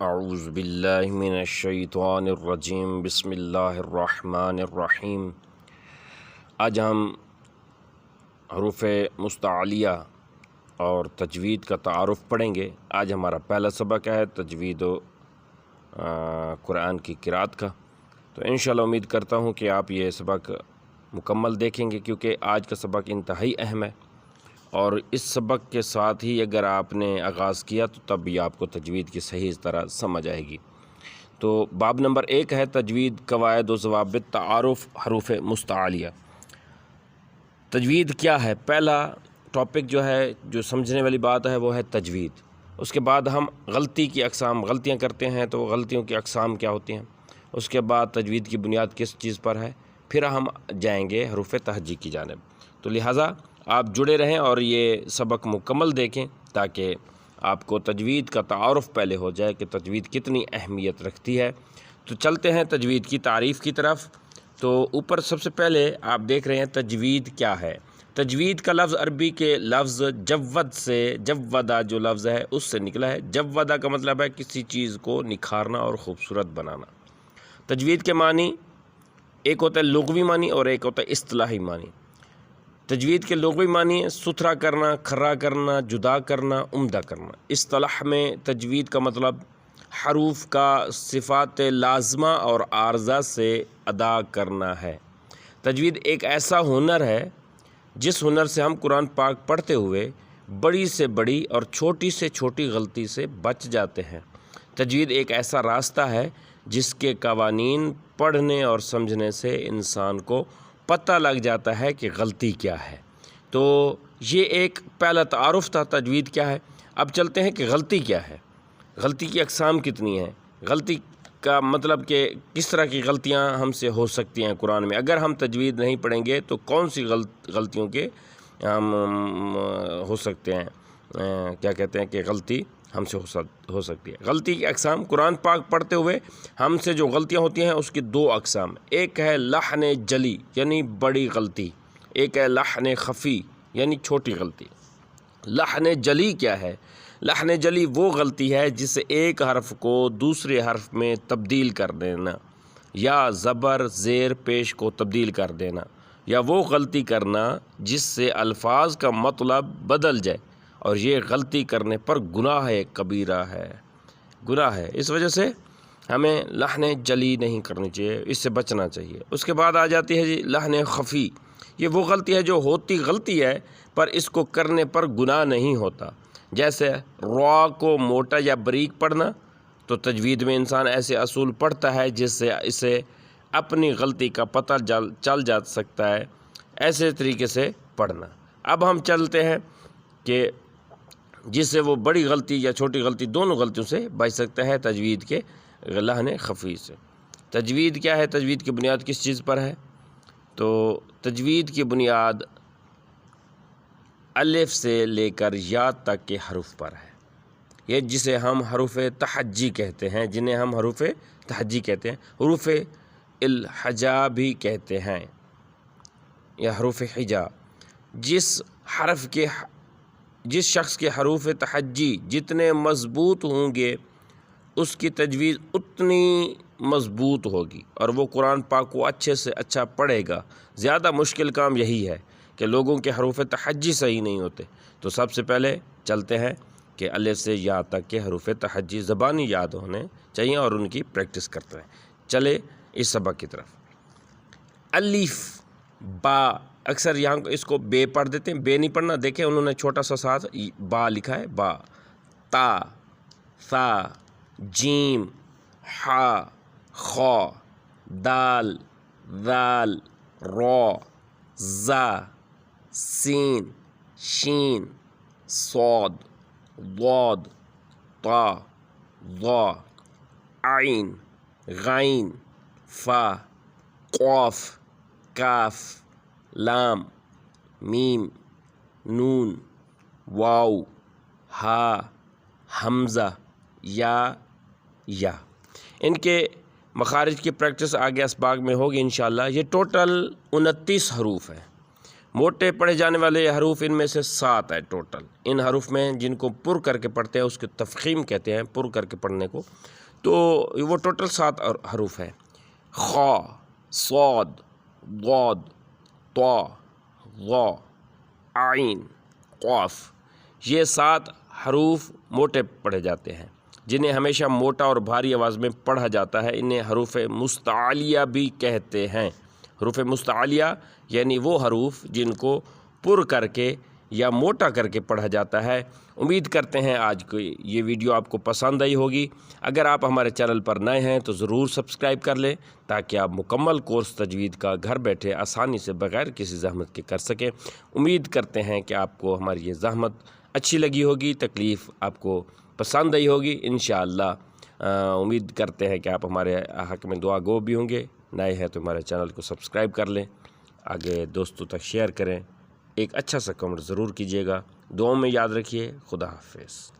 اعوذ باللہ من الشیطان الرجیم بسم اللہ الرحمن الرحیم۔ آج ہم حروف مستعلیہ اور تجوید کا تعارف پڑھیں گے۔ آج ہمارا پہلا سبق ہے تجوید و قرآن کی قرأت کا، تو انشاءاللہ امید کرتا ہوں کہ آپ یہ سبق مکمل دیکھیں گے، کیونکہ آج کا سبق انتہائی اہم ہے، اور اس سبق کے ساتھ ہی اگر آپ نے آغاز کیا تو تب بھی آپ کو تجوید کی صحیح طرح سمجھ آئے گی۔ تو باب نمبر 1 ہے تجوید، قواعد و ضوابط، تعارف حروف مستعلیہ۔ تجوید کیا ہے؟ پہلا ٹاپک جو ہے، جو سمجھنے والی بات ہے، وہ ہے تجوید۔ اس کے بعد ہم غلطی کی اقسام، غلطیاں کرتے ہیں تو غلطیوں کی اقسام کیا ہوتی ہیں، اس کے بعد تجوید کی بنیاد کس چیز پر ہے، پھر ہم جائیں گے حروف تہجی کی جانب۔ تو لہٰذا آپ جڑے رہیں اور یہ سبق مکمل دیکھیں تاکہ آپ کو تجوید کا تعارف پہلے ہو جائے کہ تجوید کتنی اہمیت رکھتی ہے۔ تو چلتے ہیں تجوید کی تعریف کی طرف۔ تو اوپر سب سے پہلے آپ دیکھ رہے ہیں تجوید کیا ہے۔ تجوید کا لفظ عربی کے لفظ جود سے، جودہ جو لفظ ہے اس سے نکلا ہے۔ جودہ کا مطلب ہے کسی چیز کو نکھارنا اور خوبصورت بنانا۔ تجوید کے معنی ایک ہوتا ہے لغوی معنی اور ایک ہوتا ہے اصطلاحی معنی۔ تجوید کے لغوی معنی ہے ستھرا کرنا، کھرا کرنا، جدا کرنا، عمدہ کرنا۔ اصطلاح میں تجوید کا مطلب حروف کا صفات لازمہ اور عارضہ سے ادا کرنا ہے۔ تجوید ایک ایسا ہنر ہے جس ہنر سے ہم قرآن پاک پڑھتے ہوئے بڑی سے بڑی اور چھوٹی سے چھوٹی غلطی سے بچ جاتے ہیں۔ تجوید ایک ایسا راستہ ہے جس کے قوانین پڑھنے اور سمجھنے سے انسان کو پتہ لگ جاتا ہے کہ غلطی کیا ہے۔ تو یہ ایک پہلا تعارف تھا تجوید کیا ہے۔ اب چلتے ہیں کہ غلطی کیا ہے، غلطی کی اقسام کتنی ہیں، غلطی کا مطلب کہ کس طرح کی غلطیاں ہم سے ہو سکتی ہیں قرآن میں۔ اگر ہم تجوید نہیں پڑھیں گے تو کون سی غلطیوں کے ہم ہو سکتے ہیں، کیا کہتے ہیں کہ غلطی ہم سے ہو سکتی ہے۔ غلطی کی اقسام، قرآن پاک پڑھتے ہوئے ہم سے جو غلطیاں ہوتی ہیں اس کی دو اقسام، ایک ہے لحن جلی یعنی بڑی غلطی، ایک ہے لحن خفی یعنی چھوٹی غلطی۔ لحن جلی کیا ہے؟ لحن جلی وہ غلطی ہے جسے ایک حرف کو دوسرے حرف میں تبدیل کر دینا، یا زبر زیر پیش کو تبدیل کر دینا، یا وہ غلطی کرنا جس سے الفاظ کا مطلب بدل جائے، اور یہ غلطی کرنے پر گناہ کبیرہ ہے، گناہ ہے۔ اس وجہ سے ہمیں لحن جلی نہیں کرنی چاہیے، اس سے بچنا چاہیے۔ اس کے بعد آ جاتی ہے جی لحن خفی۔ یہ وہ غلطی ہے جو ہوتی غلطی ہے پر اس کو کرنے پر گناہ نہیں ہوتا، جیسے را کو موٹا یا باریک پڑھنا۔ تو تجوید میں انسان ایسے اصول پڑھتا ہے جس سے اسے اپنی غلطی کا پتہ چل جا سکتا ہے، ایسے طریقے سے پڑھنا۔ اب ہم چلتے ہیں کہ جس سے وہ بڑی غلطی یا چھوٹی غلطی دونوں غلطیوں سے بچ سکتا ہے تجوید کے لحن خفی سے۔ تجوید کیا ہے؟ تجوید کی بنیاد کس چیز پر ہے؟ تو تجوید کی بنیاد الف سے لے کر یا تک کے حروف پر ہے، یہ جسے ہم حروف تہجی کہتے ہیں، جنہیں ہم حروف تہجی کہتے ہیں، حروف الحجا بھی کہتے ہیں، یا حروف حجا۔ جس شخص کے حروف تہجی جتنے مضبوط ہوں گے اس کی تجوید اتنی مضبوط ہوگی، اور وہ قرآن پاک کو اچھے سے اچھا پڑھے گا۔ زیادہ مشکل کام یہی ہے کہ لوگوں کے حروف تہجی صحیح نہیں ہوتے۔ تو سب سے پہلے چلتے ہیں کہ الف سے یا تک کے حروف تہجی زبانی یاد ہونے چاہیے اور ان کی پریکٹس کرتے ہیں۔ چلے اس سبق کی طرف۔ الف با، اکثر یہاں اس کو بے پڑھ دیتے ہیں، بے نہیں پڑھنا، دیکھیں انہوں نے چھوٹا سا ساتھ با لکھا ہے، با، تا، ثا، جیم، حا، خا، دال، ذال، را، زا، سین، شین، صاد، ضاد، طا، ظا، عین، غین، فا، قاف، کاف، لام، میم، نون، واو، ہا، حمزہ، یا۔ ان کے مخارج کی پریکٹس آگے اسباق میں ہوگی انشاءاللہ۔ یہ ٹوٹل 29 حروف ہیں، موٹے پڑھے جانے والے حروف ان میں سے 7 ہے ٹوٹل۔ ان حروف میں جن کو پر کر کے پڑھتے ہیں اس کے تفخیم کہتے ہیں، پر کر کے پڑھنے کو، تو وہ ٹوٹل 7 حروف ہیں۔ خا، صاد، ضاد، طا، ظا، عین، قاف، یہ 7 حروف موٹے پڑھے جاتے ہیں جنہیں ہمیشہ موٹا اور بھاری آواز میں پڑھا جاتا ہے۔ انہیں حروف مستعلیہ بھی کہتے ہیں۔ حروف مستعلیہ یعنی وہ حروف جن کو پر کر کے یا موٹا کر کے پڑھا جاتا ہے۔ امید کرتے ہیں آج کی یہ ویڈیو آپ کو پسند آئی ہوگی۔ اگر آپ ہمارے چینل پر نئے ہیں تو ضرور سبسکرائب کر لیں تاکہ آپ مکمل کورس تجوید کا گھر بیٹھے آسانی سے بغیر کسی زحمت کے کر سکیں۔ امید کرتے ہیں کہ آپ کو ہماری یہ زحمت اچھی لگی ہوگی، تکلیف آپ کو پسند آئی ہوگی۔ انشاءاللہ امید کرتے ہیں کہ آپ ہمارے حق میں دعا گو بھی ہوں گے۔ نئے ہیں تو ہمارے چینل کو سبسکرائب کر لیں، آگے دوستوں تک شیئر کریں، ایک اچھا سا کمنٹ ضرور کیجیے گا۔ دعاؤں میں یاد رکھیے۔ خدا حافظ۔